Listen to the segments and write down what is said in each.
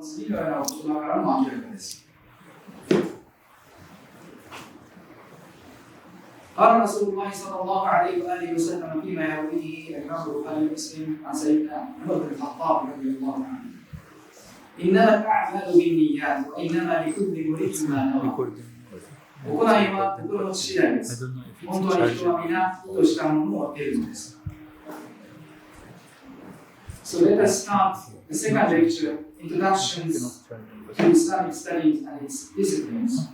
次のような言葉からも明らかです。قال رسول الله صلى الله عليه وآله وسلم فيما يرويه الإمام البخاري ومسلم عن سيدنا عمر بن الخطاب رضي الله عنه إنما الأعمال بالنيات وإنما لكل امرئ ما نوى 行いは心の次第です。本当に人は皆意図したものを得るのです。So let us start the second lecture, Introductions to Islamic Studies and its Disciplines.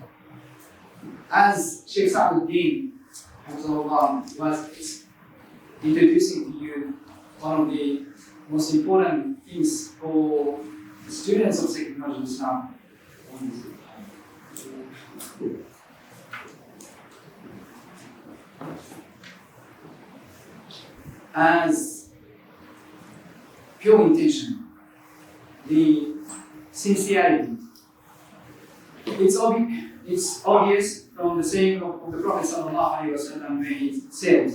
As Shaykh Saadeldin was introducing to you one of the most important things for the students of Second Knowledge of Islam. As pure intention, the sincerity. It's obvious from the saying of the Prophet sallallahu alaihi wasallam when he said,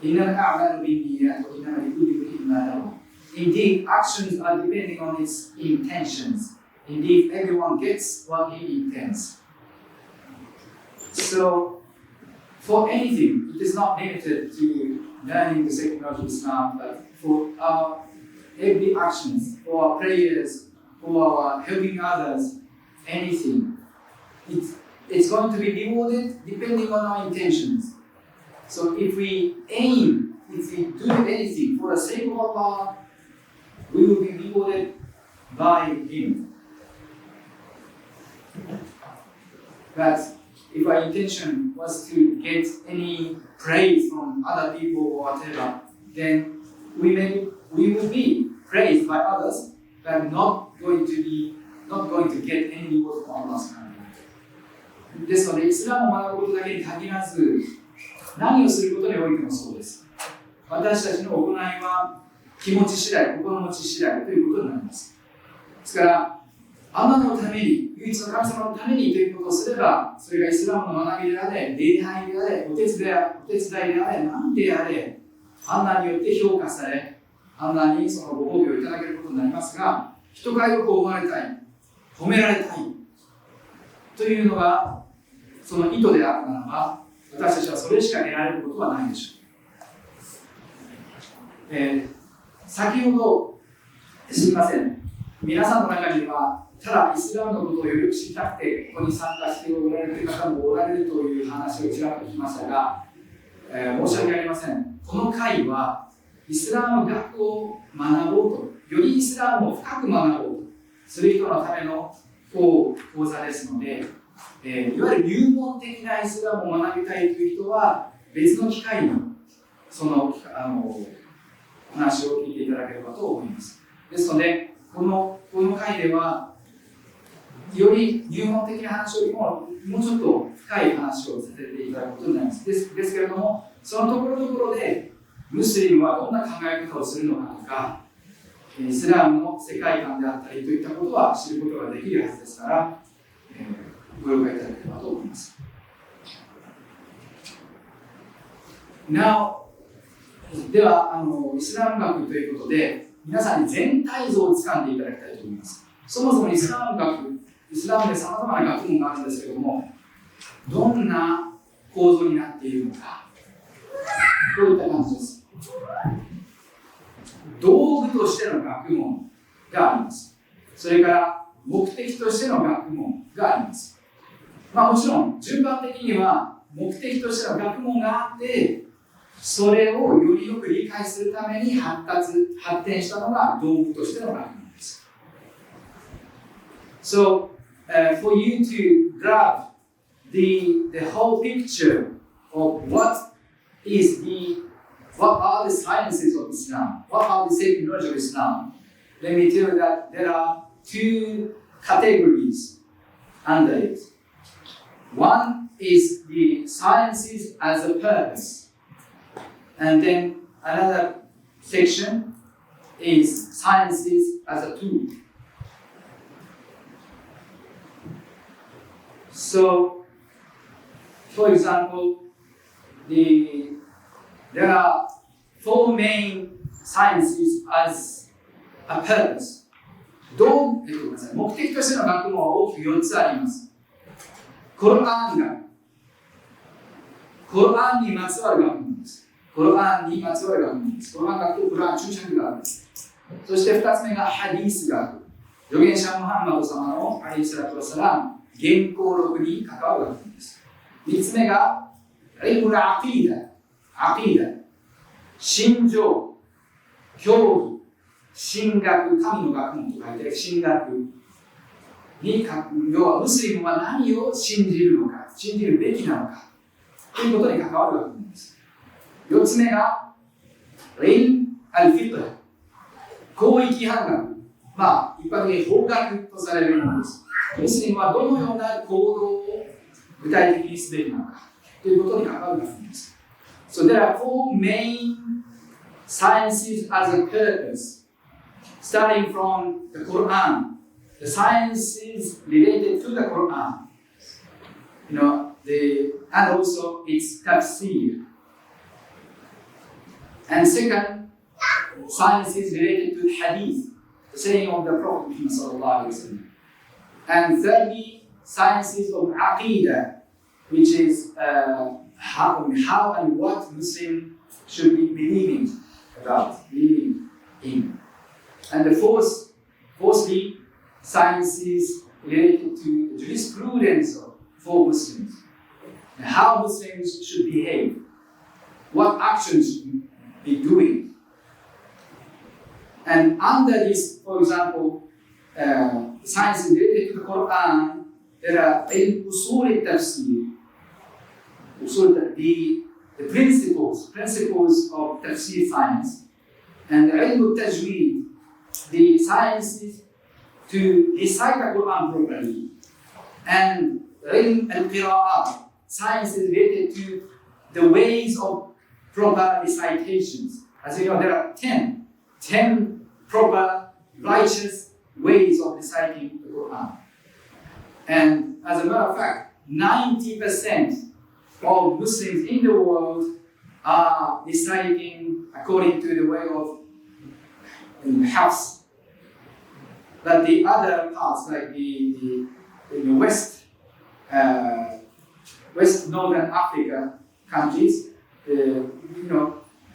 "Innal a'malu binniyat wa innama likulli imri'in ma nawa." Indeed, actions are depending on its intentions. Indeed, everyone gets what he intends. So, for anything, it is not limited to learning the second knowledge of Islam, but for our every actions, for our prayers, for our helping others, anything, it's going to be rewarded depending on our intentions. So if we do anything for the sake of Allah, we will be rewarded by Him. But if our intention was to get any praise from other people or whatever, then we will be praised by others, but not going to get any reward from Allah. ですので、イスラムを学ぶことだけに限らず、何をすることにおいてもそうです。私たちの行いは気持ち次第、心持ち次第ということになります。ですから、アラのために、唯一の神様のためにということをすれば、それがイスラムの学びであれ、礼拝であれ、お手伝いであれ、何であれ、アンナによって評価され、アンナにそのご褒美をいただけることになりますが、人がよく思われたい、褒められたいというのがその意図であるならば、私たちはそれしか得られることはないでしょう。先ほど、すみません、皆さんの中には、ただイスラムのことをよく知りたくて、ここに参加しておられる方もおられるという話をちらっと聞きましたが、申し訳ありません。この会は、イスラム学を学ぼうと、よりイスラムを深く学ぼうとする人のための講座ですので、いわゆる入門的なイスラムを学びたいという人は、別の機会にその話を聞いていただければと思います。ですので、この会では、より入門的な話よりも、もうちょっと深い話をさせていただくことになります。ですけれども、そのところどころで、ムスリムはどんな考え方をするのかとか、イスラムの世界観であったりといったことは知ることができるはずですから、ご了解いただければと思います。Now、ではイスラム学ということで、皆さんに全体像をつかんでいただきたいと思います。そもそもイスラムでさまざまな学問があるんですけれども、どんな構造になっているのか、こういった感じです。道具としての学問があります。それから目的としての学問があります。もちろん順番的には目的としての学問があって、それをよりよく理解するために発展したのが道具としての学問です。So, for you to grab the whole picture of what are the sciences of Islam, what are the sacred knowledge of Islam, let me tell you that there are two categories under it. One is the sciences as a purpose, and then another section is sciences as a tool. So, for example, there are four main sciences as a purpose. 目的としての学問は大きく4つあります。コロアン学。コロアンにまつわる学問です。コロアンにまつわる学問です。コロアン学とコロアン注釈学です。そして2つ目がハディース学。預言者ムハンマド様のアレイヒスラトワサラム原稿録に関わる学問です。3つ目がイルムルアキーダ。信条、教義、神学、神の学問と書いて神学に、要はムスリムは何を信じるのか、信じるべきなのかということに関わる学問です。4つ目がイルムアルフィトラ、広域判学、一般的に法学とされるものです。ムスリムはどのような行動を具体的にすべきなのかということに関わる学問です。So there are 4 main sciences as a purpose, starting from the Quran, the sciences related to the Quran, and also its tafsir. And second, sciences related to hadith, the saying of the Prophet Muhammad sallallahu alaihi wasallam. And thirdly, sciences of aqidah, which is how and what Muslim should be believing in. And the fourthly, sciences related to the jurisprudence for Muslims, and how Muslims should behave, what actions should be doing. And under this, for example, sciences related to the Quran, there are usul al-tafsir, the principles of tafsir science, and ilm al-tajweed, the sciences to recite the Quran properly, and ilm al-qira'at, sciences related to the ways of proper recitations. As you know, there are 10 proper, righteous ways of reciting the Quran. And as a matter of fact, 90% of Muslims in the world are reciting according to the way of Hafs. But the other parts, like the West Northern Africa countries, there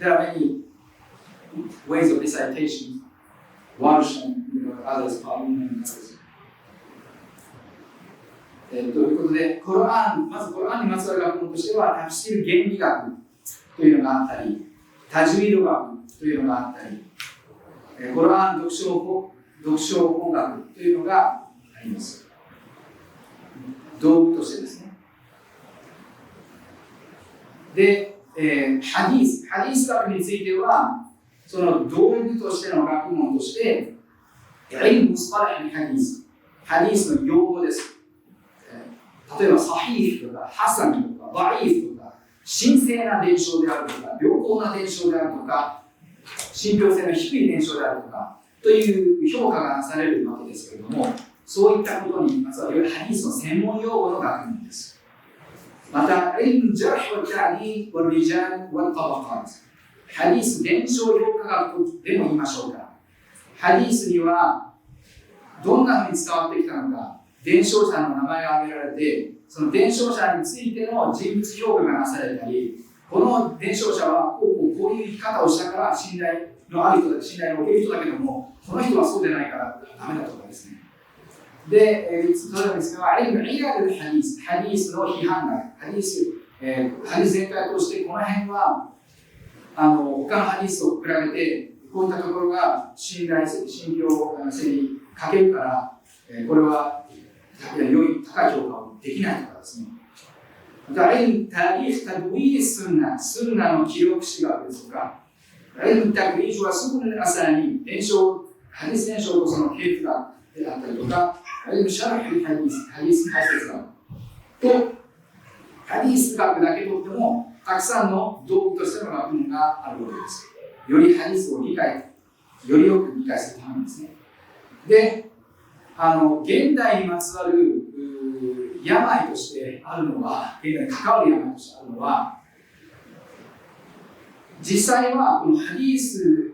are many ways of recitation, Warsh and others, Palm and others. ということで、まずコロアンにまつわる学問としては、タフシール原理学というのがあったり、タジュイド学というのがあったり、コロアン読書法学というのがあります。道具としてですね。で、ハディース学については、その道具としての学問として、イルムスパラハディースの用語です。例えば、サヒーフとか、ハサンとか、バイーフとか、神聖な伝承であるとか、良好な伝承であるとか、信憑性の低い伝承であるとか、という評価がなされるわけですけれども、そういったことにまつわるいわゆるハディースの専門用語の学問です。また、イルムジャーフ・タリー・リジャン・ワ・タバカーズ。ハディース伝承評価学でも言いましょうか。ハディースにはどんなふうに伝わってきたのか、伝承者の名前が挙げられて、その伝承者についての人物評価がなされたり、この伝承者はこういう生き方をしたから信頼のある人だ、信頼のおける人だけども、この人はそうでないからダメだとかですね。で、例えばですが、イラルハディースの批判学、ハディース全体としてこの辺は他のハディースと比べてこういったところが信憑性に欠けるから、これは良い高い評価をできないとかですね。また、タリーフ・タドゥイースンナの記録史学ですとか、タリーフはすぐに朝にハディース伝承とその系譜学であったりとか、シャラフ・ハディース解説学と、ハディース学だけとっても、たくさんの道具としての学問があるわけです。よりハディースをよりよく理解するためにですね。で、現代にまつわる病としてあるのは、現代に関わる病としてあるのは、実際はこのハディース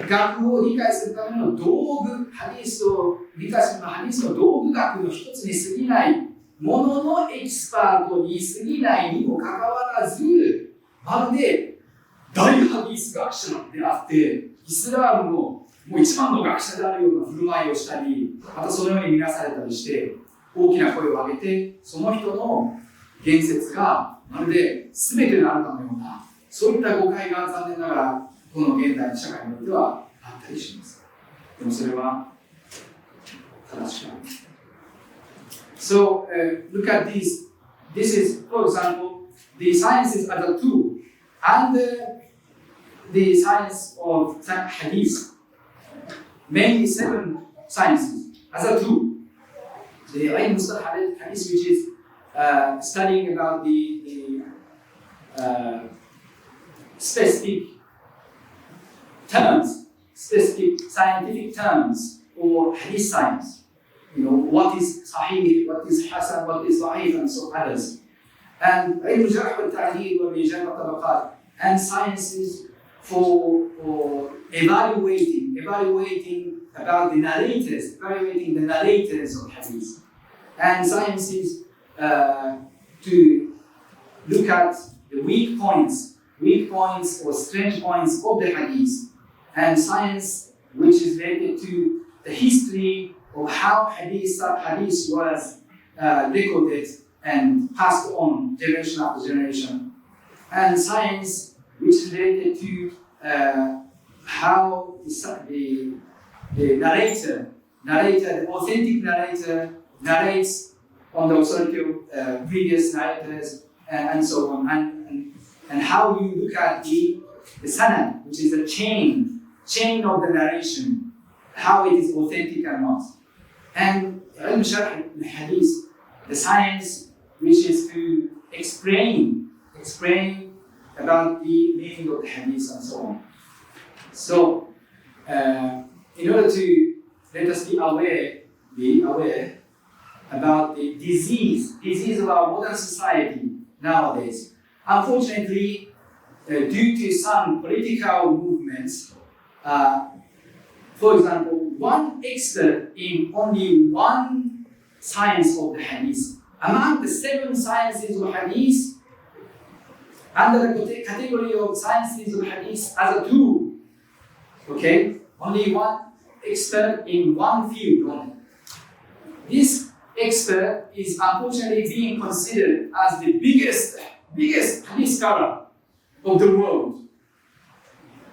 学を理解するための道具、ハディスを理解するのはハディスの道具学の一つに過ぎないもののエキスパートに過ぎないにもかかわらず、まるで大ハディス学者であって、イスラームのもう一番の学者であるような振る舞いをしたり、またそのように見なされたりして、大きな声を上げて、その人の言説がまるで全てであるかのような、そういった誤解が残念ながら、この現代の社会においてはあったりします。でもそれは正しくない。So, look at this. This is, for example, the sciences as a tool and the science of hadith. Mainly 7 sciences as a tool. The ilm hadith, which is studying about the specific terms, specific scientific terms, or hadith science. You know, what is sahih, what is hasan, what is da'if, and so others. And ilm al-jarh wal-ta'deel wal-rijal wal-tabaqat, and sciences for evaluating about the narrators, evaluating the narrators of hadith. And sciences to look at the weak points or strange points of the hadith. And science which is related to the history of how hadith was recorded and passed on generation after generation. And science which is related to how the narrator, the authentic narrator, narrates on the authority of previous narrators and so on. And how you look at the sanad, which is the chain of the narration, how it is authentic or not. And ilm sharh al-hadith, the science which is to explain about the meaning of the hadith and so on. So, in order to let us be aware about the disease of our modern society nowadays. Unfortunately, due to some political movements, for example, one expert in only one science of the hadith, among the 7 sciences of hadith, under the category of sciences of hadith as a tool, okay, only one expert in one field only. This expert is unfortunately being considered as the biggest hadith scholar of the world.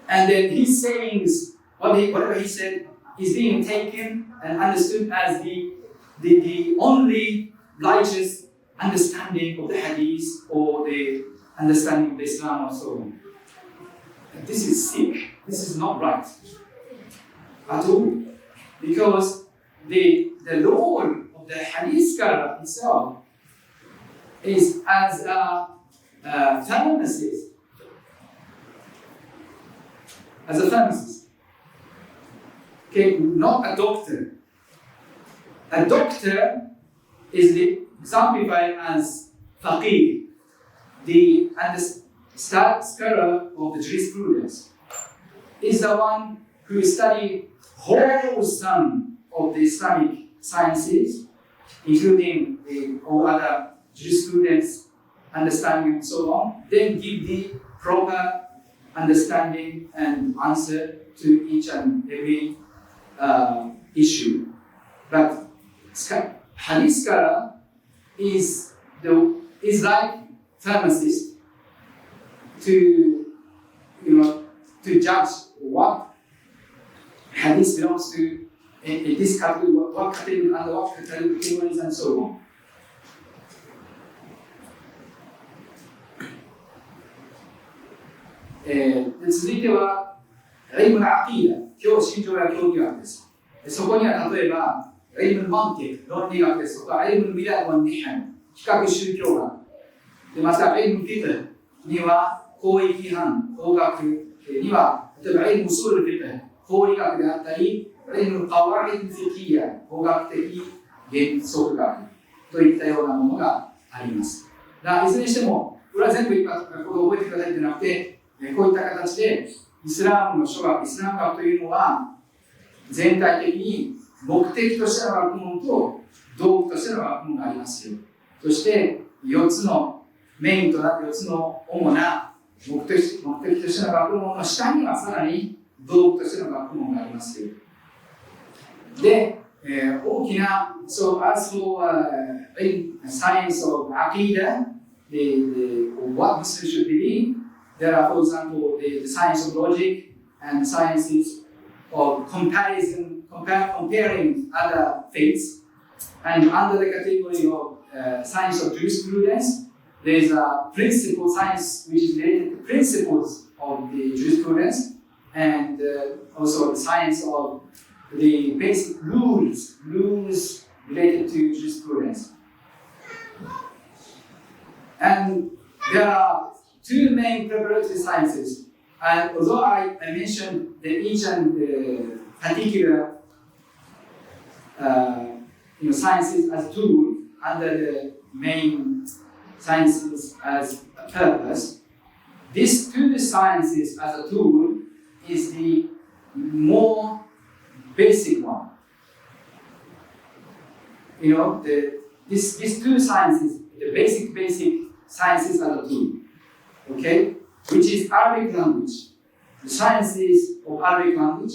And then his sayings, whatever he said, is being taken and understood as the only righteous understanding of the hadith or the understanding of the Islam or so on. This is sick. This is not right at all. Because the role of the hadith scholar itself is as a pharmacist. As a pharmacist. Okay, not a doctor. A doctor is exemplified as faqih, the scholar of the jurisprudence, is the one who studied whole sum of the Islamic sciences, including all other jurisprudence, understanding and so on, then give the proper understanding and answer to each and every issue. But hadith scholar is like pharmacist to judge what hadith belongs to in this category, what category and what categories and so on. 続いては、イルムのアキーダ、教信条や教義学です。そこには例えば、イルムのマンティック、論理学ですとか、イルムのビダルのニハン、比較宗教学。でまた、イルムフィトルには、公益規範、法学には、例えば、イルムスールフィトル、法理学であったり、イルムカワリンフィキーヤ、法学的原則学といったようなものがあります。いずれにしても、これは全部今、これを覚えてくださいというのではなくて、こういった形で、イスラムの諸学、イスラム学というのは、全体的に目的としての学問と道具としての学問がありますよ。そして4つのメインとなる4つの主な目的としての学問の下にはさらに道具としての学問がありますよ。で、大きな、so as for science of Aqidah, what Muslims should believe, there are, for example, the science of logic and sciences of comparing other faiths. And under the category of science of jurisprudence, there is a principle science which is related to principles of the jurisprudence, and also the science of the basic rules related to jurisprudence. And there are two main preparatory sciences. And although I mentioned each and particular sciences as tool under the main sciences as a purpose, these two sciences as a tool is the more basic one. These two sciences, the basic sciences as a tool, okay, which is Arabic language, the sciences of Arabic language,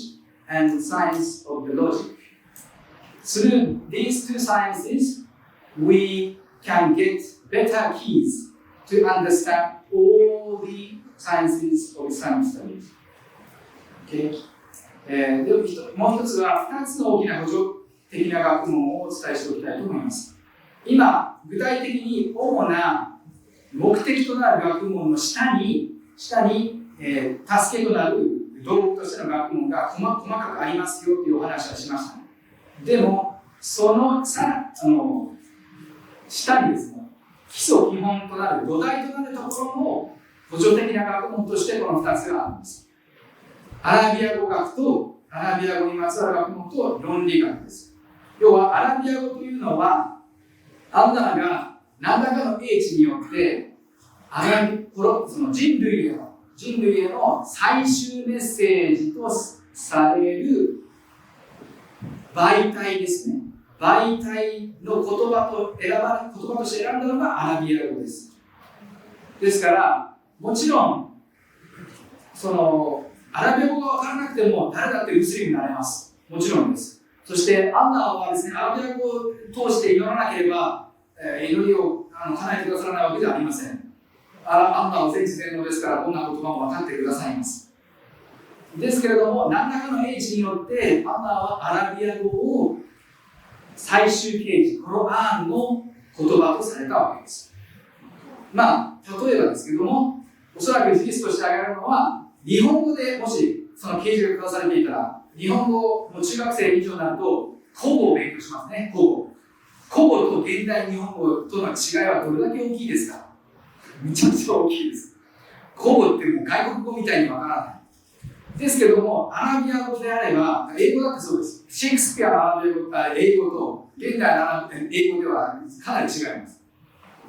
and the science of the logic. Through these two sciences, we can get better keys to understand all the sciences of Islamic studies. Okay? でもう一つは2つの大きな補助的な学問をお伝えしておきたいと思います。今、具体的に主な目的となる学問の下に助けとなる道具としての学問が細かくありますよというお話はしました、ね。でも、その下にですね、基礎基本となる土台となるところも補助的な学問としてこの2つがあるんです。アラビア語学とアラビア語にまつわる学問と論理学です。要はアラビア語というのはアッラーが何らかの英知によってその人類への最終メッセージとされる媒体ですね。媒体の言葉として選んだのがアラビア語です。ですから、もちろん、アラビア語が分からなくても誰だってムスリムになれます。もちろんです。そして、アンナーはですね、アラビア語を通して祈らなければ、祈りを叶えてくださらないわけではありません。アンナーは全知全能ですから、どんな言葉も分かってくださいます。ですけれども、何らかの英知によって、アンナーはアラビア語を最終形式、コロアーンの言葉とされたわけです。まあ、例えばですけども、おそらく事実として挙げるのは、日本語でもしその形式が下されていたら、日本語の中学生以上になると、古語を勉強しますね、古語。古語と現代日本語との違いはどれだけ大きいですか？めちゃくちゃ大きいです。古語ってもう外国語みたいにわからない。ですけども、アラビア語であれば、英語だってそうです。シェイクスピアの英語と現代の英語ではかなり違います。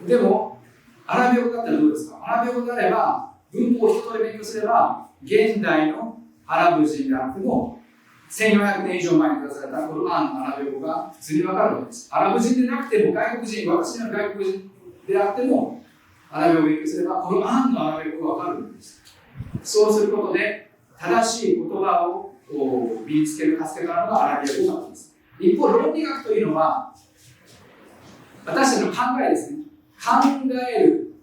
でも、アラビア語だったらどうですか？アラビア語であれば、文法を一通り勉強すれば、現代のアラブ人であっても、1400年以上前に出されたコルアンのアラビア語が普通にわかるわけです。アラブ人でなくても、外国人、私の外国人であっても、アラビア語を勉強すれば、コルアンのアラビア語がわかるんです。そうすることで、正しい言葉を身につける助けとなるのがアラビア語学です。一方、論理学というのは、私たちの考えですね。考える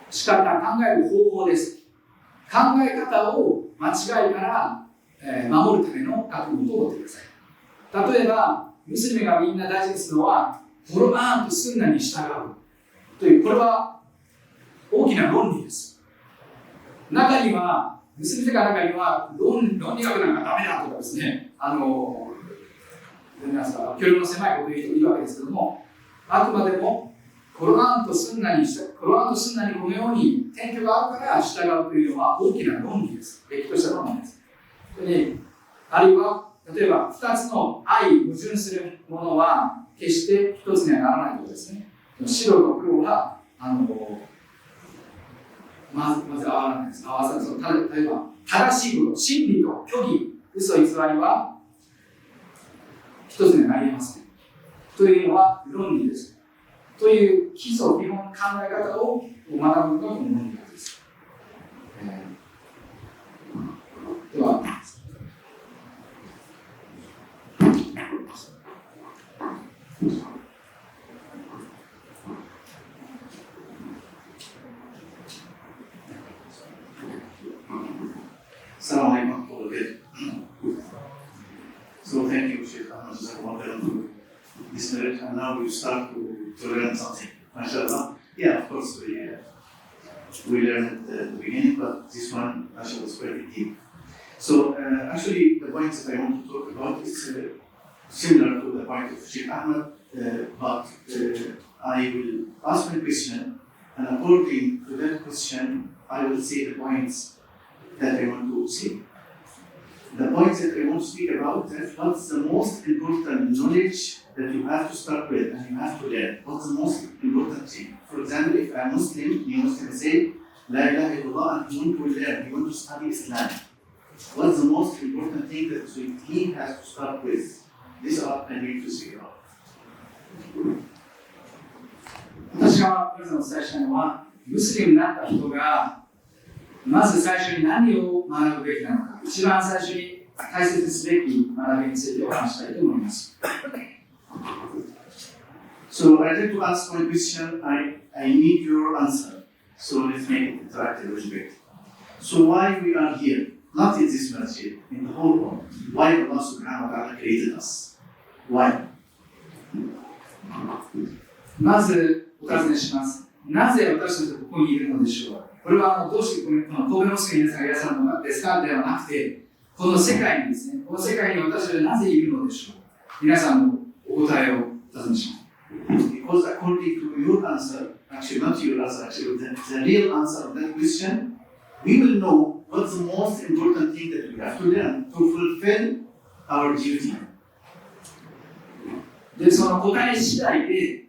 仕方、考える方法です。考え方を間違いから守るための学問と思ってください。例えば、ムスリムがみんな大事にするのは、コルアーンとスンナに従うという、これは大きな論理です。中には、ムスリム世界の中には論理学なんかダメだとかですね、距離の狭いことを言う人もいるわけですけども、あくまでもコルアンとスンナにこのように典拠があるから従うというのは大きな論理です。歴とした論理です。あるいは、例えば2つの矛盾するものは決して1つにはならないことですね。白と黒はまず合わないです。例えば正しいこと、真理と虚偽、嘘偽りは一つにはなり得ません。というのは論理です。という基礎、基本考え方を学ぶのがこの論理学です。では、Assalamualaikum warahmatullahi wabarakatuh. So thank you, Shaykh Ahmad, for this merit, and now we start to learn something. MashaAllah. Yeah, of course, we learned at the beginning, but this one, MashaAllah, was very deep. So actually, the points that I want to talk about is similar to the point of Shaykh Ahmad, but I will ask a question, and according to that question, I will say the points that I want to say. The points that I want to speak about is what's the most important knowledge that you have to start with and you have to learn. What's the most important thing? For example, if I'm Muslim, you Muslim say, La ilaha illallah, and you want to learn, you want to study Islam. What's the most important thing that he has to start with? This is what I need to speak about. 私が皆さんお伝えしたいのは、ムスリムになった人がまず最初に何を学ぶべきなのか、一番最初に大切にすべき学びについてお話したいと思います。So I'd like to ask one question. I need your answer. So let's make it interactive a little bit. So why we are here? Not in this masjid, in the whole world. Why Allah subhanahu wa ta'ala created us? Why? まずお尋ねします。なぜ私たちはここにいるのでしょう。これはどうしてこの神戸モスクに皆さんがいらっしゃるのですかではなくて、この世界にですね、この世界に私たちはなぜいるのでしょう。皆さんのお答えをお尋ねします。Because according to your answer, actually not your answer, actually the real answer of that question, we will know what's the most important thing that we have to learn to fulfill our duty. で、その答え次第で、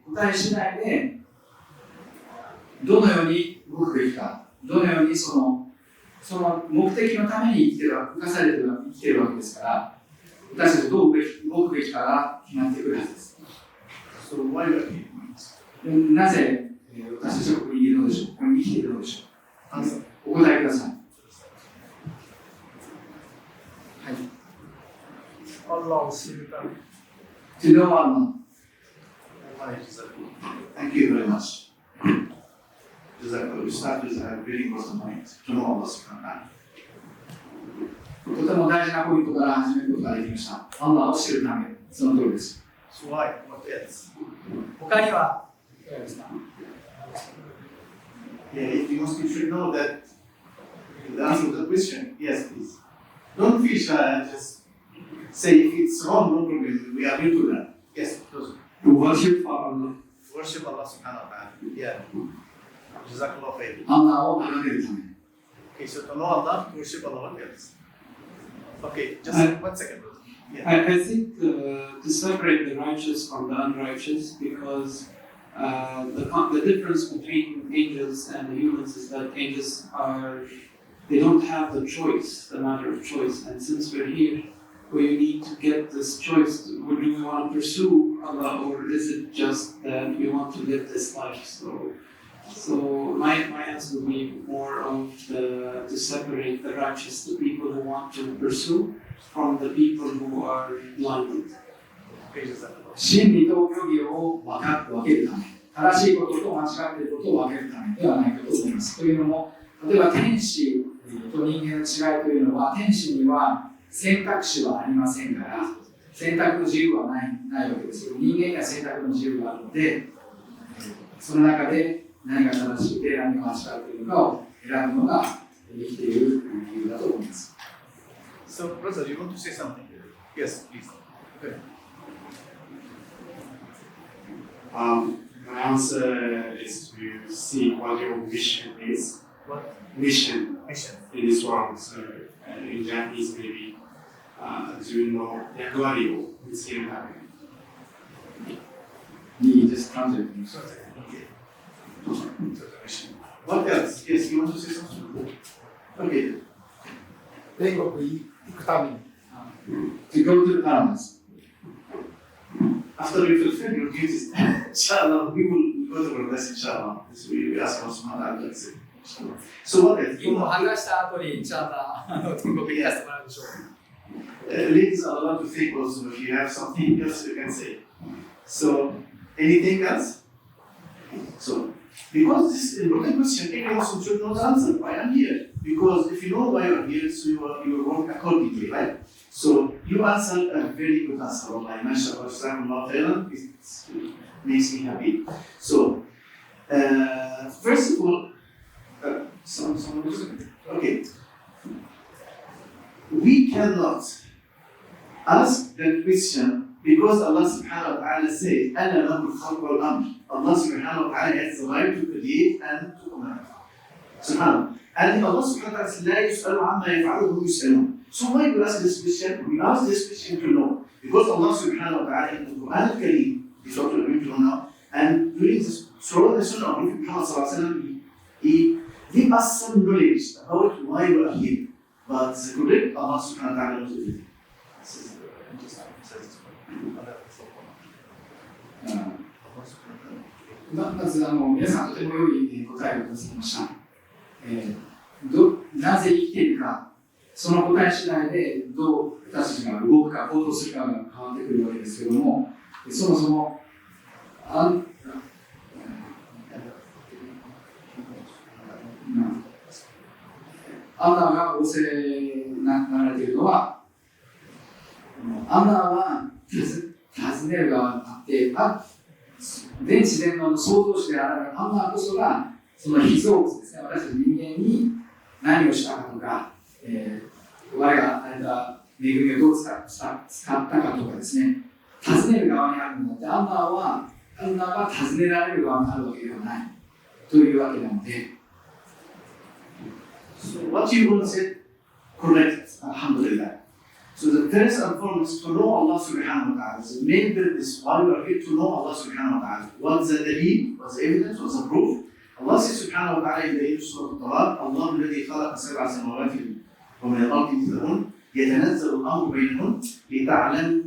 どのように動くべきか、どのようにその目的のために生かされて生きているわけですから、私たちどう動くべきかが決まってくるはずです。So why are we? なぜ私たちはここにいるのでしょう、ここに生きているのでしょう。お答えください。はい。Allah を知るため。To know Allah. Thank you very much. We start with a very important point to know Allah subhanahu wa ta'ala. とても大事なポイントから始めることができました。Allah を知るため、その通りです。So why? What else? 他にはいかがですか Yeah, you must should know that the answer to the question, yes, please. Don't feel shy, just say if it's wrong, no problem. We are here to learn. Yes, close. To worship Allah. Worship Allah subhanahu wa ta'ala. Yeah. Jazakallah khair. Allah を崇めるため。Okay, so to know Allah, worship Allah, what else? Okay, just 1 second. Yeah. I think to separate the righteous from the unrighteous, because the difference between angels and humans is that angels they don't have the choice, the matter of choice. And since we're here, we need to get this choice. Do we want to pursue Allah, or is it just that we want to live this life? So my answer would be more of to separate the righteous, the people who want to pursue, from the people who are blinded. 真理と虚偽を分けるため、正しいことと間違っていることを分けるためではないかと思います。というのも、例えば天使と人間の違いというのは、天使には選択肢はありませんから、選択の自由はないわけですけど、人間には選択の自由があるので、その中で何が正しくて何が間違っているかを選ぶのが生きている理由だと思います。So, brother, you want to say something? Yes, please. Okay. My answer is to see what your mission is. What? Mission. Mission. In this world. So, in Japanese, maybe, 自分の役割を見つけるために。いいです、感じる。What else? Yes, you want to say something? Okay. 天国に行くために。To go to the paradise. After you fulfill your duties, inshallah, we will go to paradise, inshallah. We ask Allah subhanahu wa ta'ala. So what else? 義務を果たした後に、インシャアラー天国に行かせてもらうでしょう。Ladies are allowed to think also if you have something else you can say. So, anything else? So, because this is an important question, every Muslim should know the answer. Why I'm here? Because if you know why you're here, so you work accordingly, right? So, you answered a very good answer. Wallahi, mashallah, jazakumullah khairan. It makes me happy. So, first of all, okay. We cannot ask that question because Allah subhanahu wa ta'ala says, أَنَا لَهُ الْخَلْقُ وَالْأَمْرُ. Allah subhanahu wa ta'ala has the right to create and to command. Subhanallah. And Allah subhanahu wa ta'ala says, لَا يُسْأَلُ عَمَّا يَفْعَلُ وَهُمْ يُسْأَلُونَ. So why do we ask this question? We ask this question to know. Because Allah subhanahu wa ta'ala in the Quran al-Kareem, is what we're going to know now, and during this Surah al-Sunnah of Prophet Muhammad sallallahu alayhi wa sallam, he gave us some knowledge about why we are here. But the correct Allah subhanahu wa ta'ala knows everything.まず皆さんとても良い答えをくださいました。なぜ生きているか、その答え次第でどう私たちが動くか、行動するかが変わってくるわけですけれども、そもそもアンナが仰せになられているのは、アンナは尋ねる側にあって、全自然の創造主であるアンナこそが、その被造物ですね、私たち人間に何をしたかとか、我が与えた恵みをどう使ったかとかですね、尋ねる側にあるので、アンナが尋ねられる側にあるわけではないというわけなので、So what you want to say, correct, alhamdulillah. So the first and foremost, to know Allah subhanahu wa ta'ala. The main purpose why we are here to know Allah subhanahu wa ta'ala. What's the dalil, what's the evidence, what's the proof? Allah says subhanahu wa ta'ala in the Surah Al-Talaq, Allah الذي خلق سبع سماوات ومن الأرض مثلهن يتنزل الأمر بينهن لتعلموا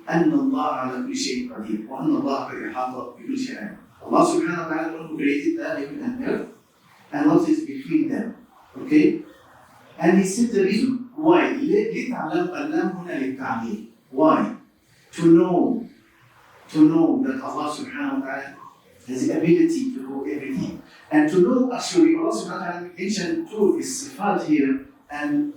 أن الله على كل شيء قدير وأن الله قد أحاط بكل شيء علما. Allah subhanahu wa ta'ala created the heaven and earth and what is between them. Okay? And he said the reason why. لتعلم اللام هنا للتعليم. Why? To know that Allah subhanahu wa ta'ala has the ability to know everything. And to know actually Allah subhanahu wa ta'ala mentioned two his sifat here, and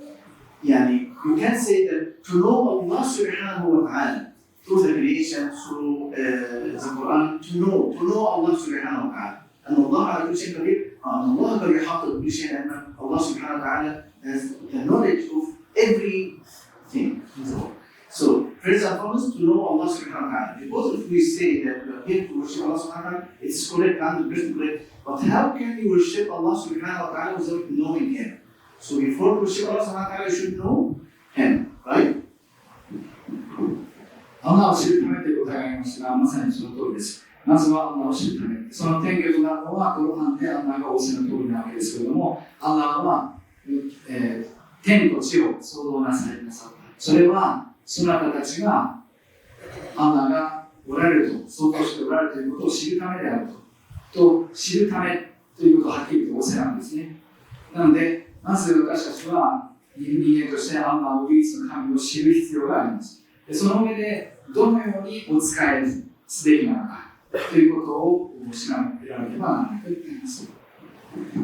you can say that to know Allah subhanahu wa ta'ala through the creation, through the Quran, to know Allah subhanahu wa ta'ala. And Allah على كل شيء قدير. Allah قد يحاط بكل شيء علما. Allah subhanahu wa ta'ala has the knowledge of everything. So, first and foremost, to know Allah subhanahu wa ta'ala. Because if we say that we are here to worship Allah subhanahu wa ta'ala, it's correct, 100% correct. But how can you worship Allah subhanahu wa ta'ala without knowing Him? So before worship Allah subhanahu wa ta'ala, you should know Him, right? アンナを知るためという答えがありましたが、まさにその通りです。まずはアンナを知るため。その典型となるのは、コロハンでアンナが仰せの通りなわけですけれども、アンナは、天と地を創造なさいなさった。それは、そなたたちが、アンナがおられると、創造しておられるということを知るためであると知るためということをはっきりと仰せなんですね。なので、まず私たちは人間としてアンナを唯一の神を知る必要があります。でその上で、どのようにお仕えすべきなのかということを調べられればならないと言っています。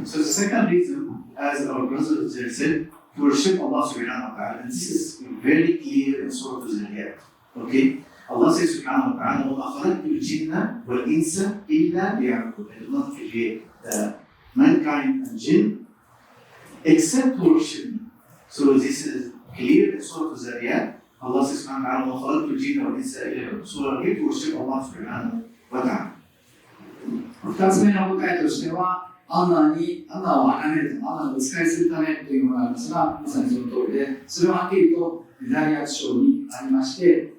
So the second reason, as our brothers said, to worship Allah subhanahu wa ta'ala, and this is very clear in Surah Al-Zariyat. Okay? Allah says subhanahu wa ta'ala, وَمَا خَلَقْتُ الْجِنَّ وَالْإِنسَ إِلَّا لِيَعْبُدُونِ. I did not create mankind and jinn except to worship me. So this is clear in Surah Al-Zariyat. Allah says subhanahu wa ta'ala, وَمَا خَلَقْتُ الْجِنَّ وَالْإِنسَ إِلَّا لِيَعْبُدُونِ. So we are here to worship Allah subhanahu wa ta'ala. 二つ目の答えとしては、アンナを崇めるため、アンナをお仕えするためというものがありますが、まさにその通りで、それははっきりと大約章にありまして、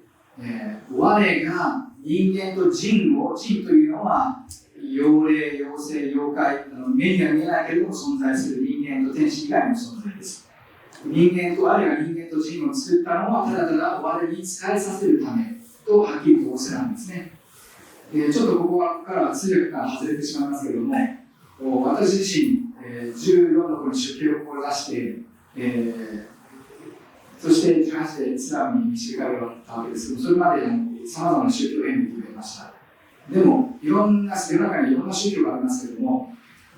我が人間と人というのは、妖霊、妖精、妖怪、目には見えないけれども存在する人間と天使以外の存在です。人間と我が人間と人を作ったのはただただ我に仕えさせるためとはっきりと仰せなんですね。ちょっとここから通訳から外れてしまいますけれども、私自身、14の頃に出家を志して、そして18でイスラムに導かれたわけですけど、それまでさまざまな宗教変歴がいました。でも、世の中にいろんな宗教がありますけれども、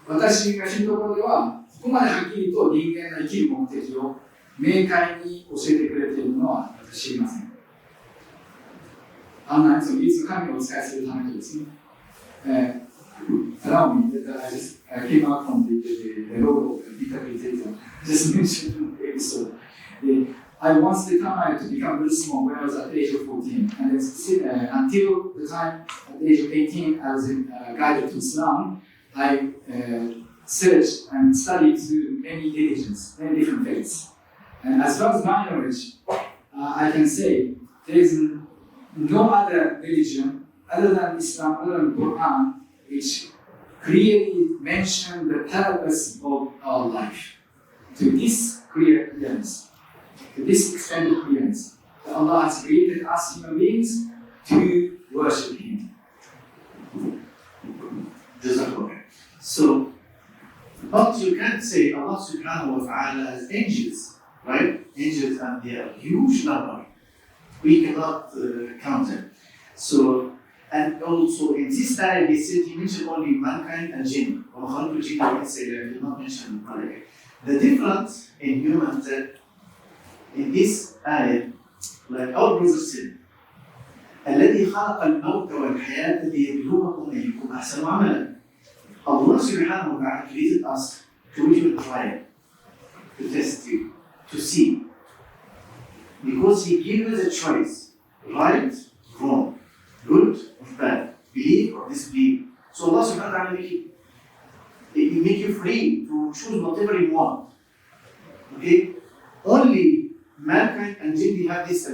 私が知るところでは、ここまではっきりと人間の生きる目的を明快に教えてくれているのは私知りません。あんなにその唯一の神をお使いするためにですね、Allow me, I just came out from the road of interpretation, just mentioned in the episode. I once determined to become Muslim when I was at the age of 14, and until the time at the age of 18, I was guided to Islam. I searched and studied through many religions, many different faiths. And as far as my knowledge, I can say there is no other religion other than Islam, other than Quran, which clearly mention the purpose of our life. To this clearness, to this extent of clearness, that Allah has created us human beings to worship Him. So, but you can't say Allah subhanahu wa ta'ala has angels, right? Angels, and they are a huge number. We cannot count them. So, and also in this ayah he said he mentioned only mankind and jinn. He did not mention malaika. The difference in humans that in this ayah, like our brother said, الذي خلق الموت والحياة ليبلوكم أيكم أحسن عملا. Allah subhanahu wa ta'ala created us to give you a trial, to test you, to see. Because He gave you the choice, right, wrong, good or bad, believe or disbelieve. So Allah subhanahu wa ta'ala make you free to choose whatever you want. Okay? Only mankind and jinn have this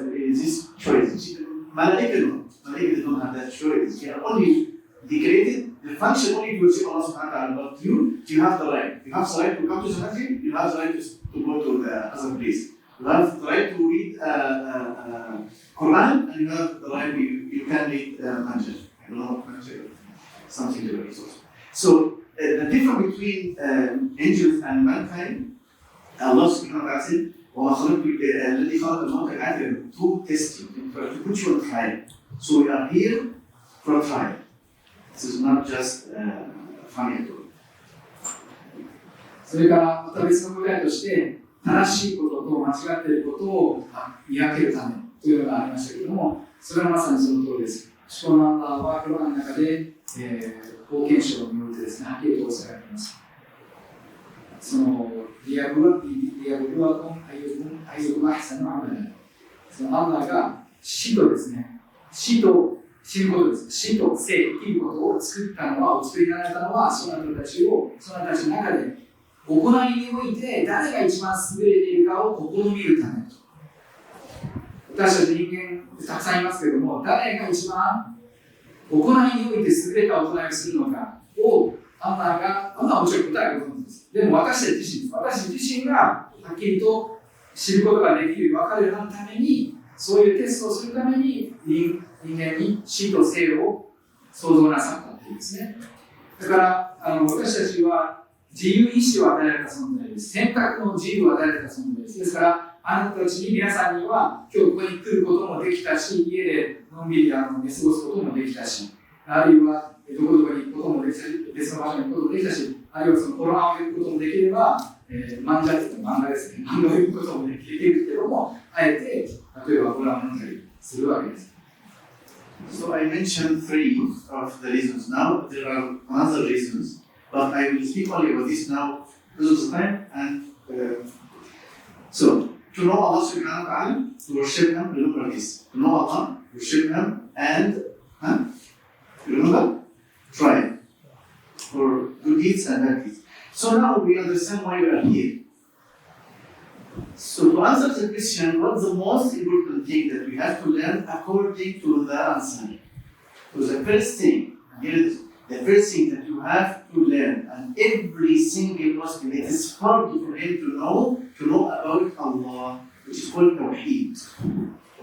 choice. Malaika don't have that choice. They are only created the function only to worship Allah subhanahu wa ta'ala. But you have the right. You have the right to come to the masjid, you have the right to go to the other place. You have the right to read Quran, and you have the right you can read Masjid. I don't know what Masjid, something like that. So the difference between angels and mankind, Allah subhanahu wa ta'ala said, الذي خلق الموت والحياة to test you, to put you on trial. So we are here for a trial. This is not just funny at all. それからまた別の答えとして、正しいことと間違っていることを見分けるためというのがありましたけれども、それはまさにその通りです。主のアンラーはコロナの中で、冒険者においてですね、はっきりとおっしゃられています。そのリアブルワコンアイユマヒサのアンラー、そのアンラーが死とですね、死と死ぬことです。死と生、生きることを作ったのは、お作りになられたのは、その人たちの中で行いにおいて誰が一番優れているかを試みるためと。私たち人間たくさんいますけれども、誰が一番行いにおいて優れた行いをするのかをアンナはもちろん答えをご存知です。でも私たち自身、私自身がはっきりと知ることができる、分かるために、そういうテストをするために人間に死と生を創造なさったっていうんですね。だから私たちは自由意志を与えられた存在です。選択の自由を与えられた存在です。ですから、あなたたちに皆さんには今日ここに来ることもできたし、家でのんびり寝過ごすこともできたし、あるいはどこどこに行くこともできたし、別の場所に行くこともできたし、あるいはそのコロナを読むこともできれば、漫画ですね、漫画ですね、漫画を読むこともできるけども、あえて、例えばコロナを読んだりするわけです。So I mentioned 3 of the reasons. Now there are other reasons, but I will speak only about this now because of the time. And so to know Allah subhanahu wa ta'ala, to worship Him, remember this. To know Allah, worship Him, and remember, try for good deeds and bad deeds. So now we understand why we are here. So to answer the question, what's the most important thing that we have to learn according to the answer? So the first thing, the first thing that you have to learn, and every single Muslim, it is hard for him to know about Allah, which is called Tawheed.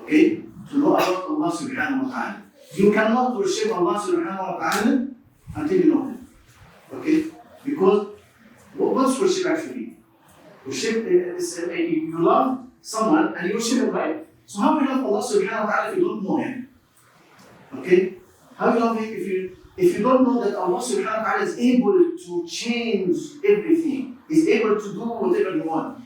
Okay? To know about Allah subhanahu wa ta'ala. You cannot worship Allah subhanahu wa ta'ala until you know Him. Okay? Because what's worship actually? Worship is you love someone and you worship Him, right? So how will you love Allah subhanahu wa ta'ala if you don't know Him? Okay? How will you love Him if you don't know that Allah subhanahu wa ta'ala is able to change everything, is able to do whatever you want?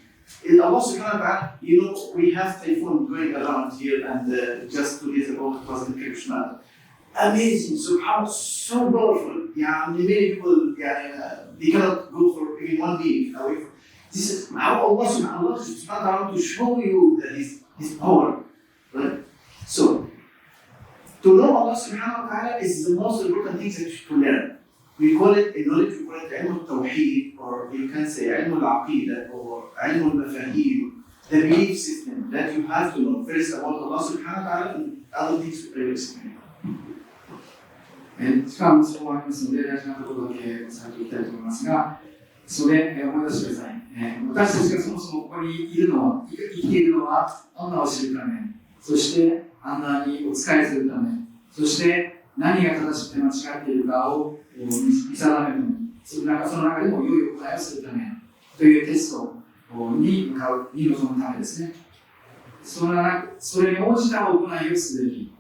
Allah subhanahu wa ta'ala, you know, we have typhoon going around here, and just 2 days ago it was in Kagoshima. Amazing, subhanAllah, so powerful. Yeah, many people, they cannot go for even 1 week away from. This is how Allah subhanahu wa ta'ala to show you that His power. Right? So, to know Allah subhanahu wa ta'ala is the most important thing that you should learn. We call it a knowledge, we call it ilm al-tawheed, or you can say ilm al-aqidah, or ilm al-mafahim, the belief system that you have to know first about Allah subhanahu wa ta'ala and other things to explain. 時間もそうありますので、大事なところだけさせていきたいと思いますが、それ、思い出してください。私たちがそもそもここにいるのは、生きているのは、アンナを知るため、そしてアンナにお仕えするため、そして何が正しくて間違っているかを見定めるため、その中でも良い行いをするためというテストに向かう、に臨むためですね。それに応じた行いをすべき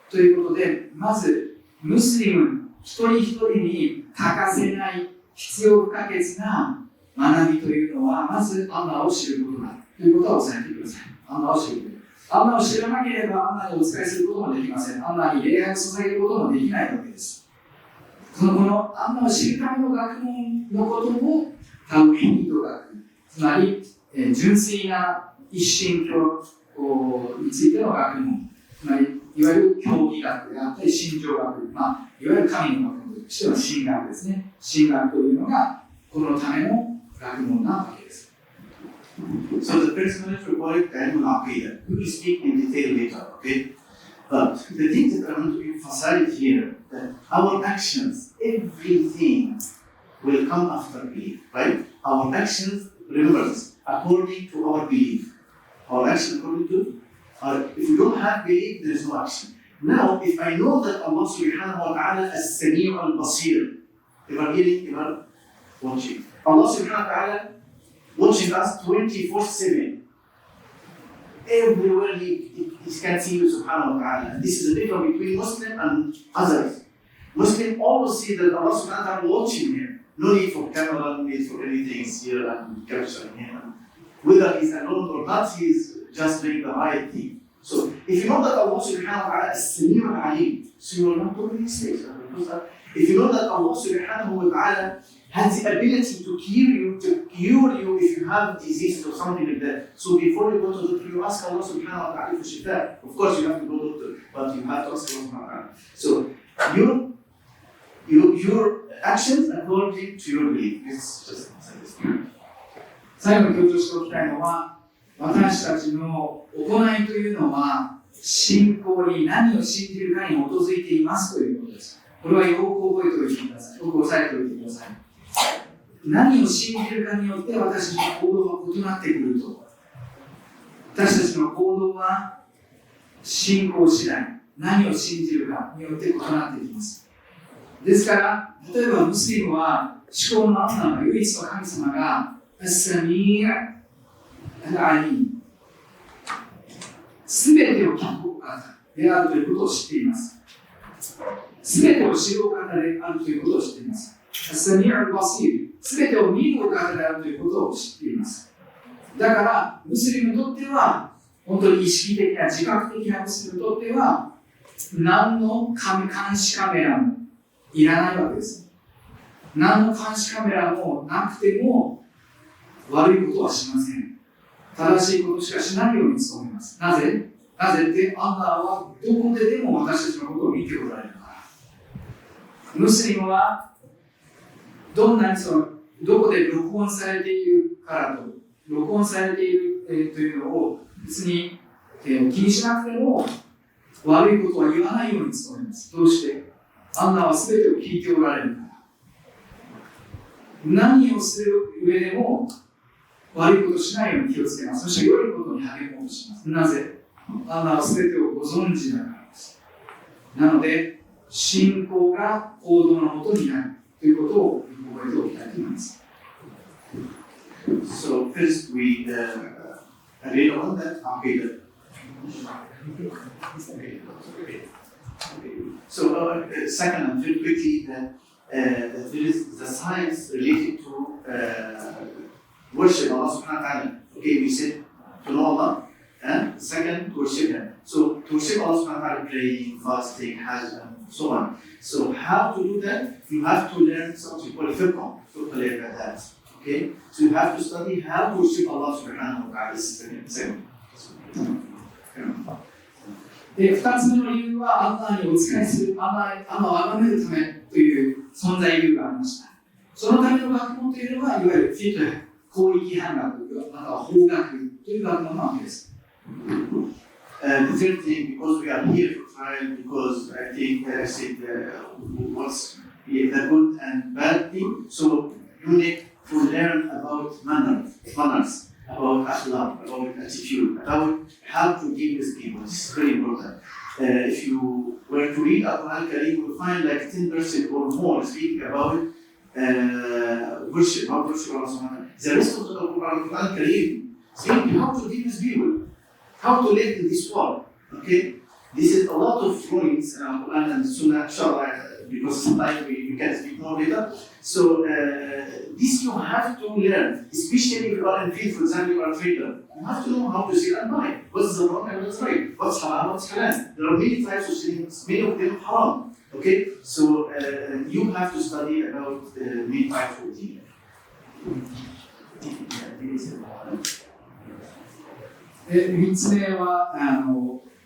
ということで、まず、ムスリム一人一人に欠かせない必要不可欠な学びというのは、まずアンナを知ることだということは押さえてください。アンナを知ること。アンナを知らなければ、アンナにお仕えすることもできません。アンナに礼拝を捧げることもできないわけです。このアンナを知るための学問のことも、タウヒード学、つまり、純粋な一神教についての学問、つまり、いわゆる教義学であったり、神教学、いわゆる神の学問としての神学ですね。神学というのが、このための学問なわけです。So the first knowledge we call it ilm al-aqidah. We will speak in detail later, okay? But the thing that I want to emphasize here, that our actions, everything will come after belief, right? Our actions, remember this, according to our belief. Our actions according to if you don't have belief, there is no action. Now, if I know that Allah subhanahu wa ta'ala is Sami' al-Basir, if I'm hearing, if I'm watching, Allah subhanahu wa ta'ala watching us 24/7. Everywhere he can see you subhanahu wa ta'ala. This is the difference between Muslim and others. Muslim always see that Allah subhanahu wa ta'ala watching him. No need for camera, no need for anything here and capturing him. Whether he's alone or not, he's just doing the right thing. So, if you know that Allah subhanahu wa ta'ala is Sami' al-Alim, so you will not do mistakes. If you know that Allah subhanahu wa ta'ala has the ability to cure you if you have disease or something like that. So before you go to the doctor, you ask Allah subhanahu wa ta'ala for shifa. Of course you have to go to the doctor, but you have to ask Allah subhanahu wa ta'ala. So your actions according to your belief. It's just this. 最後に強調しておきたいのは、私たちの行いというのは、信仰に何を信じるかに基づいていますということです。これはよく覚えておいてください。よく押さえておいてください。何を信じるかによって私たちの行動は異なってくると。私たちの行動は信仰次第、何を信じるかによって異なってきます。ですから、例えばムスリムは思考のアンナの唯一の神様がAs-Sami' al-Alim、すべてを聞くお方であるということを知っています。すべてを知るお方であるということを知っています。As-Sami' al-Basir、すべてを見るお方であるということを知っています。だから、ムスリムにとっては、本当に意識的な、自覚的なムスリムにとっては、何の監視カメラもいらないわけです。何の監視カメラもなくても、悪いことはしません。正しいことしかしないように努めます。なぜって、アンナーはどこででも私たちのことを見ておられるから。ムスリムは、どんなにどこで録音されているからと、録音されている、というのを別に、気にしなくても悪いことは言わないように努めます。どうしてアンナは全てを聞いておられるから。何をする上でも悪いことをしないように気をつけます。そして良いことに励もうとします。なぜ？アンナは全てをご存知だからです。なので、信仰が行動のもとになるということを覚えておきたいと思います。So first we read on that aqidah. So second and third quickly that there is the science related to worship Allah subhanahu wa ta'ala. Okay, we said to know Allah, and second to worship Him. So to worship Allah subhanahu wa ta'ala, praying, fasting, hajj, and so on. So how to do that? You have to learn something called fiqh, that. Okay, so you have to study how to worship Allah subhanahu wa ta'ala. This is the second. で、2つ目の理由は、アンナにお仕えする、アンナを崇めるためという存在理由がありました。そのための学問というのは、いわゆるフィトゥ、広域範学、または法学という学問なわけです。The third thing, because we are here for trial, because I think I said what's the good and bad thing, so you need to learn about manners. About akhlaq, about attitude, about how to deal with people. It's very important. If you were to read Al-Khamisiy, you will find like 10% or more speaking about worship, how to worship Allah. The rest of the Al-Khamisiy speaking how to deal with people, how to live in this world. Okay? This is a lot of rulings in Al-Quran and Sunnah, inshallah, because sometimes we can speak more later. So this you have to learn, especially if you are in field, for example, you are a trader. You have to know how to sell and buy. What's the wrong and what's right? What's haram, what's halal. There are many types of selling, many of them haram. Okay? So you have to study about many types of things. 3つ目は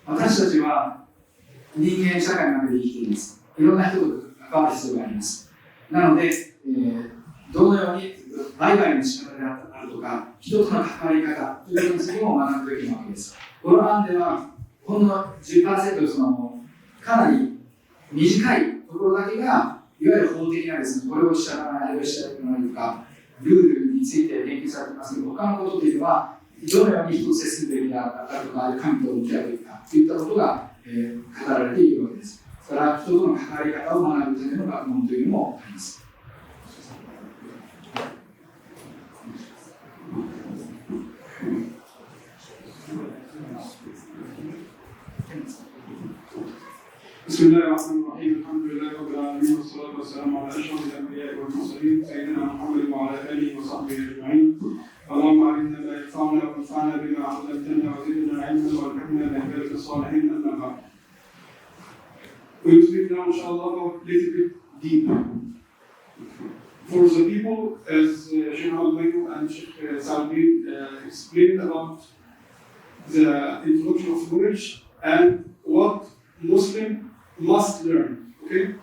私たちは人間社会の中で生きています。いろんな人と関わる必要があります。なので、どのように売買の仕方であるとか、人との関わり方ということについても学んでいくわけです。この案では、ほんの 10% かなり短いところだけが、いわゆる法的なですね、これを従わない、あれを従わないとか、ルールについて言及されていますけど、他のことというのは、どのように人と接するべきだとか、神と向き合うべきかといったことが、語られているわけです。それから人との関わり方を学ぶための学問というのもあります。بسم الله الرحمن الرحيم الحمد لله رب العالمين والصلاة والسلام على أشرف الأنبياء والمرسلين سيدنا محمد وعلى آله وصحبه أجمعين اللهم علمنا ما ينفعنا وانفعنا بما علمتنا وزدنا علما والحقنا بعبادك الصالحين أما بعد. We will speak now inshallah about a little bit deep. For the people, as Shaykh Ahmad and Shaykh Saadeldin explained about the introduction of knowledge and what Muslim must learn. Okay?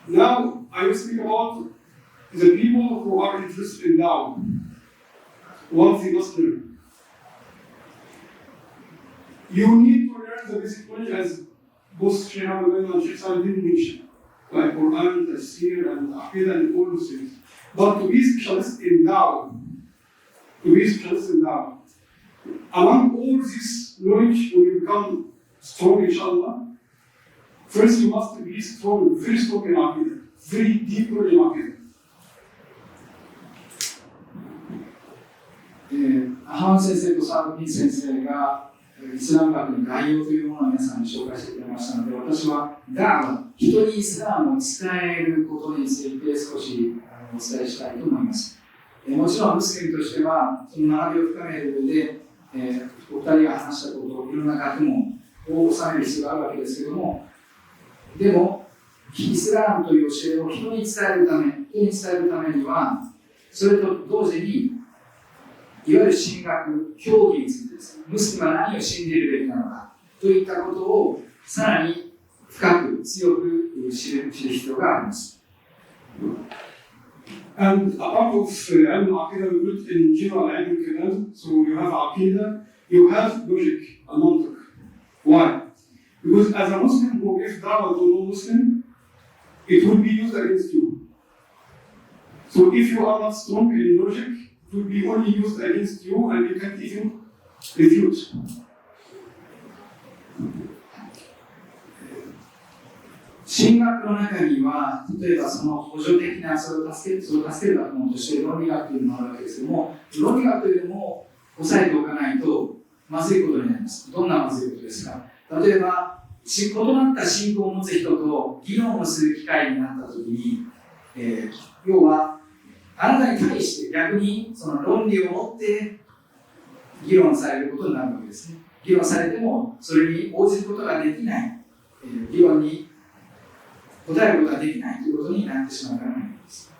Now I will speak about the people who are interested in Dawah. What they must learn. You need to learn the basic knowledge as both Shaykh Ahmad and Shaykh Saadeldin mentioned, like Quran, Tafsir, and Aqidah, and all those things. But to be specialist in Dawah, among all this knowledge, when you become strong, inshallah, first you must be strong, very strong in Aqidah, very deep knowledge in Aqidah. アハマド先生とサーディン先生がイスラム学の概要というものを皆さんに紹介してくれましたので、私はダーワ、人にイスラムを伝えることについて少しお伝えしたいと思います。もちろんムスリムとしてはその学びを深める上で、お二人が話したこと、いろんな学問を収める必要があるわけですけれども、でもイスラムという教えを人に伝えるためには、それと同時にいわゆる神学、教義についてです。ムスリムは何を信じるべきなのかといったことをさらに深く強く知る必要があります。And a part of Ilm Aqidah we put in general Ilm Kalam, so you have Aqidah, you have logic, and mantiq. Why? Because as a Muslim who gives da'wah to no Muslim, it will be used against you. So if you are not strong in logic, it will be only used against you and you can't even refute. 神学の中には、例えばその補助的な、それを助ける学問として論理学というのもあるわけですけども、論理学というのも押さえておかないとまずいことになります。どんなまずいことですか？例えば、異なった信仰を持つ人と議論をする機会になったときに、要は、あなたに対して逆にその論理を持って議論されることになるわけですね。議論されてもそれに応じることができない、議論に答えることができないということになってしまうからなんです。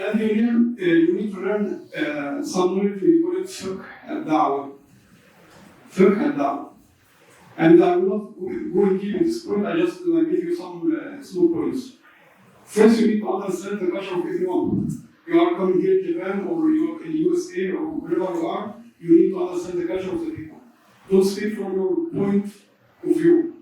And you need to learn some knowledge, we call it fiqh al-da'wah. Fiqh al-da'wah. And I will not go in deep in this point, I just give you some small points. First, you need to understand the culture of everyone. You are coming here in Japan or you are in the USA or wherever you are, you need to understand the culture of the people. Don't speak from your point of view.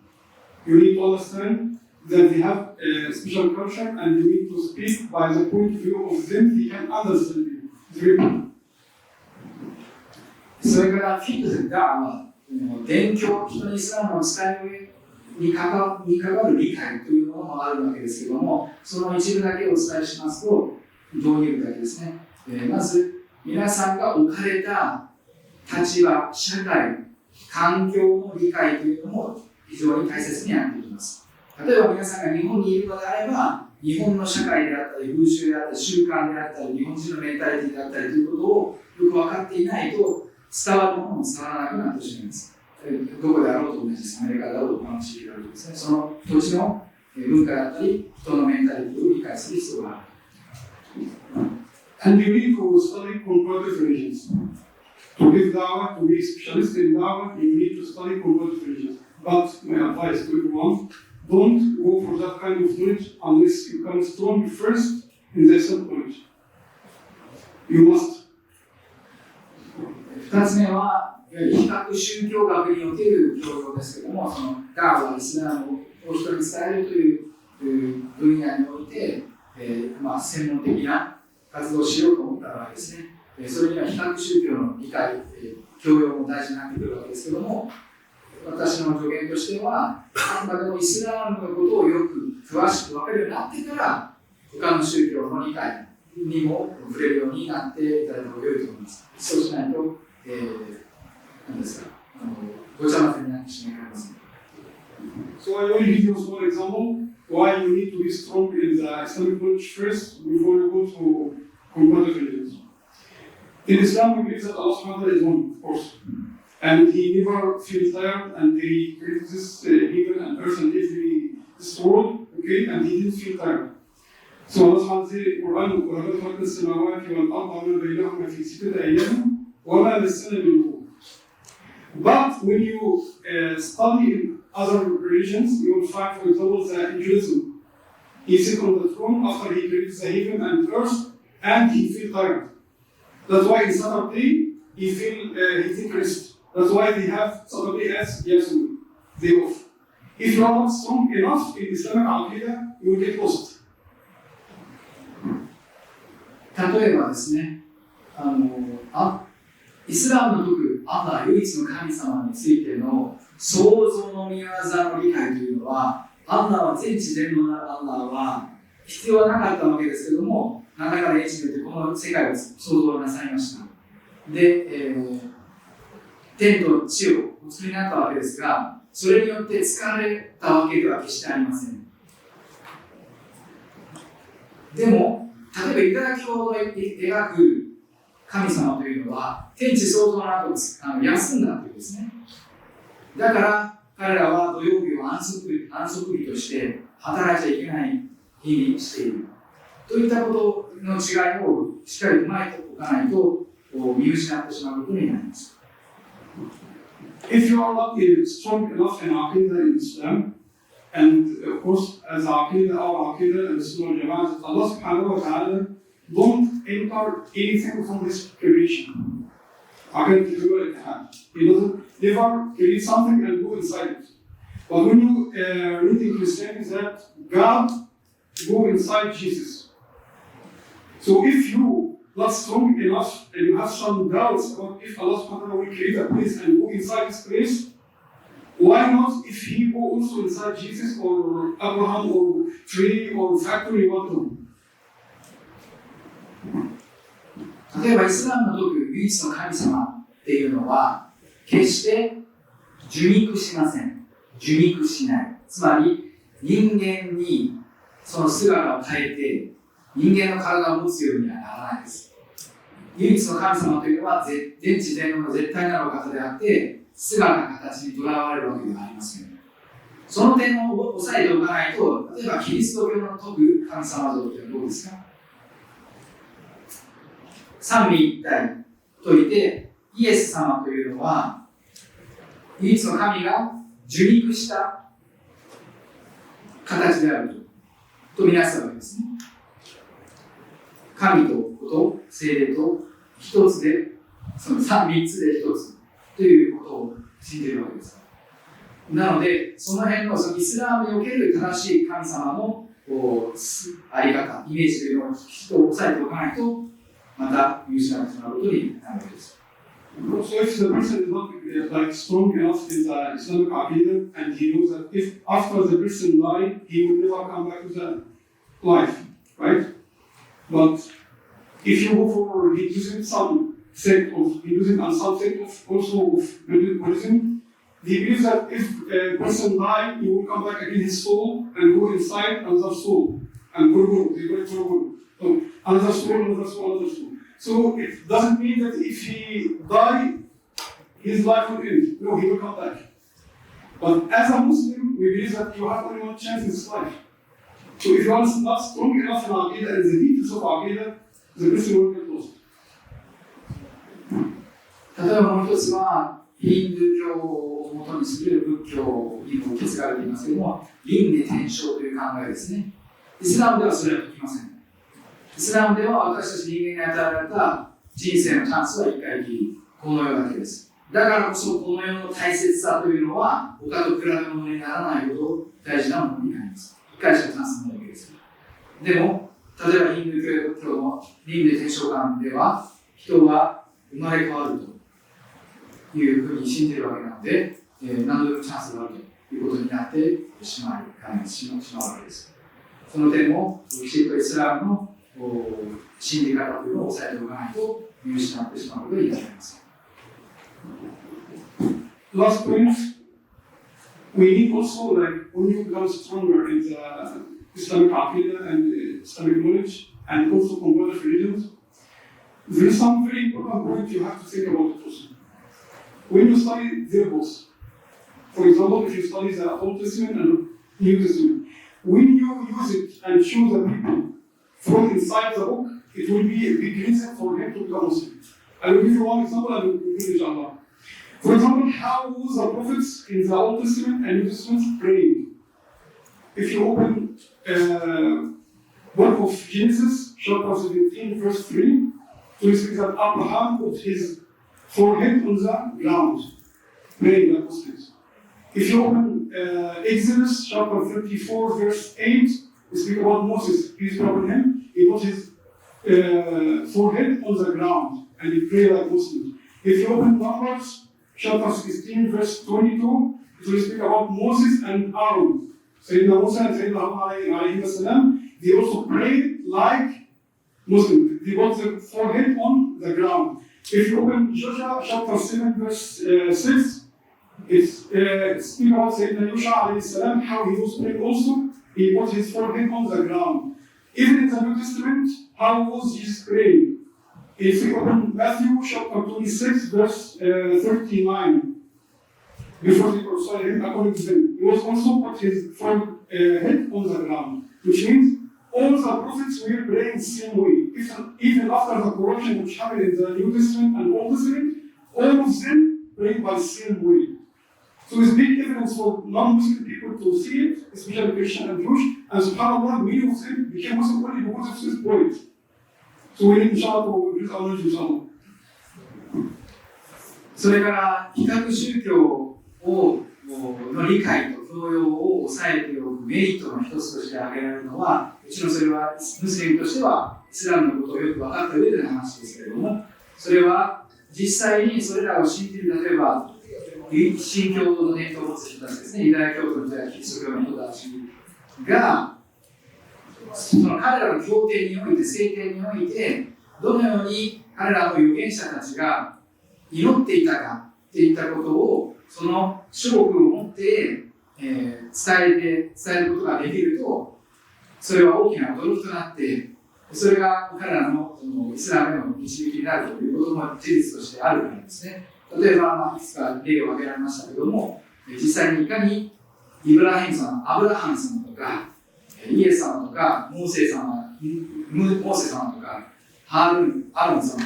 You need to understand that they have a special culture and you need to speak by the point of view of them, they can understand you. It's very important. それからフィクスが伝教、人にイスラムを伝えるに関わる理解というものもあるわけですけども、その一部だけお伝えしますと、導入部だけですね。まず、皆さんが置かれた立場、社会、環境の理解というのも非常に大切になってきます。例えば皆さんが日本にいるのであれば、日本の社会であったり、風習であったり、習慣であったり、日本人のメンタリティであったりということをよく分かっていないと、伝わるものも伝わらなくなってしまいます。どこであろうと同じです。アメリカであろうと同じであろうとですね。その土地の文化だったり、人のメンタリティを理解する必要がある。And you need to study comparative religions. To give da'wah, to be specialist in da'wah, you need to study comparative religions. But my advice to everyone, don't go for that kind of knowledge unless you become strong first in the Islam knowledge. You must. 2つ目は、比較宗教学における教養ですけども、そのダーはイスラムを人に伝えるという分野において、専門的な活動をしようと思った場合ですね、それには比較宗教の理解、教養も大事になってくるわけですけども、私の助言としては、あくまでもイスラムのことをよく詳しく分かるようになってから、他の宗教の理解にも触れるようになっていただいた方が良いと思います。そうしないと、何ですか、ごちゃ混ぜになってしまいます。So I only give you a small example why you need to be strong in the Islamic knowledge first before you go to comparative religions. In Islam, we believe that Allah subhanahu wa ta'ala is one, of course. And He never feels tired, and He created this heaven and earth and this world, okay, and He didn't feel tired. So Allah subhanahu wa ta'ala says in the Quran, وَلَقَدْ خَلَقْنَا السَّمَاوَاتِ وَالْأَرْضَ وَمَا بَيْنَهُمَا فِي سِتَّةِ أَيَّامٍ وَمَا مَسَّنَا مِن لُغُوبٍ. But when you study in other religions, you will find, for example, the Hinduism. He sits on the throne after he creates the heaven and earth, and he feels tired. That's why in Saturday, he thinks rest. That's why they have Saturday as Yasun, day off. If you are not strong enough in Islamic Aqidah, you will get lost. 例えばですね、イスラムの説くアッラー唯一の神様についての創造の御業の理解というのは、アッラーは全知全能なアッラーは必要はなかったわけですけども、何らかの英知によってこの世界を創造なさいました。で、天と地をお作りになったわけですが、それによって使われたわけでは決してありません。でも、例えば頂を描く神様というのは天地創造の後休んだというですね。だから彼らは土曜日を安息日として働いちゃいけない日にしているといったことの違いをしっかり踏まえておかないと見失ってしまうことになります。If you are not strong enough in Aqidah in Islam, and of course as Aqidah, our Aqidah and Sunnah Jama'ah, Allah subhanahu wa ta'ala don't enter anything from this creation. He doesn't never create something and go inside it. But when you read in Christianity that God go inside Jesus. So if you not strong enough and you have some doubts about if Allah subhanahu wa ta'ala will create a place and go inside this place, why not if he go also inside Jesus or Abraham or tree or factory, whatever? 例えばイスラムの説く唯一の神様っていうのは決して受肉しません。受肉しない。つまり人間にその姿を変えて人間の体を持つようにはならないです。唯一の神様というのは全知全能の絶対なるお方であって姿形にとらわれるわけではありません。その点を押さえておかないと、例えばキリスト教の説く神様像というのはどうですか？三位一体といて、イエス様というのは唯一の神が受肉した形であるとみなすわけですね。神と子と聖霊と一つで、その三つで一つということを信じるわけです。なので、その辺のイスラームにおける正しい神様のあり方、イメージというのをきちっと押さえておかないと、また見失ってしまうことになるわけです。So if the person is not like strong enough in the Islamic Aqidah and he knows that if after the person dies, he will never come back to the life, right? But if you go for Hinduism, some sect of Hinduism and some sect of also of Buddhism, they believe that if a person dies, he will come back again his soul and go inside another soul. And go, they call it go. So another soul, another soul, another soul. So it doesn't mean that if he dies, his life will end. No, he will come back. But as a Muslim, we believe that you have only one chance in this life. So if you are not strong enough in Aqidah and the details of Aqidah, the person will get lost. 例えばもう一つは、ヒンドゥー教を元にする仏教にも受け継がれていますけれども、輪廻転生という考えですね。イスラムではそれはできません。イスラムでは私たち人間に与えられた人生のチャンスは一回きり、この世だけです。だからこそこの世の大切さというのは他と比べ物にならないほど大事なものになります。一回しかチャンスないわけです。でも、例えばヒンドゥー教の輪廻転生観では人は生まれ変わるというふうに信じるわけなので、何度でもチャンスがあるということになってしまうわけです。その点もきちっとイスラムの信じ方というのを押さえておかないと見失ってしまうことになります。Last point, we need also, like, when you become stronger in the Islamic Aqidah and Islamic knowledge, and also comparative religions, there is some very important point you have to think about it also. When you study their books, for example, if you study the Old Testament and New Testament, when you use it and show the people from inside the book, it will be a big reason for him to become Muslim. I will give you one example and we'll conclude inshallah. For example, how was the prophets in the Old Testament and New Testament praying? If you open book of Genesis, chapter 17, verse 3, so it says that Abraham put his forehead on the ground, praying like Muslims. If you open Exodus, chapter 34, verse 8, we speak about Moses, peace be upon him, he put his forehead on the ground and he prayed like Muslims. If you open Numbers, chapter 16, verse 22, it will speak about Moses and Aaron. Sayyidina Musa and Sayyidina Harun, they also prayed like Muslims. They put their forehead on the ground. If you open Joshua, chapter 7, verse 6, it speaks about Sayyidina Yusha, how he was praying also. He put his forehead on the ground. Even in the New Testament, how was Jesus praying? If we open Matthew chapter 26, verse 39, before they crucified him, according to them, he was also put his forehead on the ground, which means all the prophets were praying the same way. Even after the corruption which happened in the New Testament and Old Testament, all of them prayed by the same way. So it's big evidence for non-Muslim people to see it, especially Christian and Jewish, and subhanAllah, many of them became Muslim only because of this point. So we need inshallah to increase our knowledge inshallah. それから比較宗教の理解と教動揺を抑えておくメリットの一つとして挙げられるのは、もちろんそれはムスリムとしてはイスラムのことをよく分かった上での話ですけれども、それは実際にそれらを信じる、例えば新教の伝統を持つ人たちですね、ユダヤ教徒の人やキリスト教の人たちが、その彼らの教典において、聖典において、どのように彼らの預言者たちが祈っていたかっていったことを、その諸国をもって伝えることができると、それは大きな驚きとなって、それが彼らのイスラムへの導きになるということも事実としてあるからですね。例えば、いくつか例を挙げられましたけども、実際にいかにアブラハム様とか、イエス様とか、モーセ様とか、アロン様とか、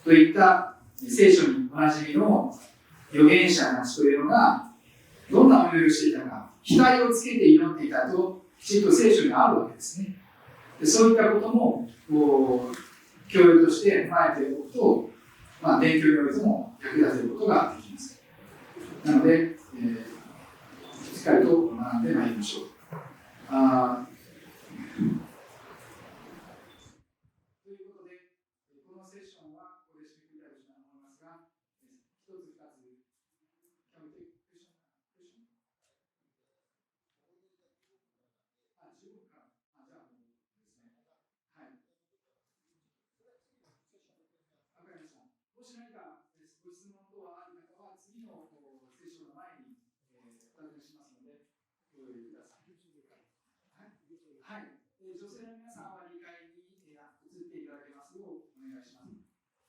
といった聖書におなじみの預言者たちというのが、どんな思いをしていたか、期待をつけて祈っていたと、きちんと聖書にあるわけですね。でそういったことも、教養として踏まえておくと、勉強においても役立てることができます。なので、しっかりと学んでまいりましょう。ということで、このセッションはここで締めくくりたいと思いますが、一つ二つ、15分から、じゃあもうですね。はい。わかりました。もし何かご質問等ある方は、次のセッションの前にお尋ねしますので、ご用意ください。はい。女性の皆さんは2階に移っていただけますようお願いします。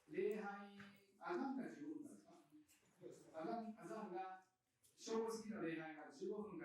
礼拝、アザンが15分ですか？アザンが正午過ぎの礼拝が15分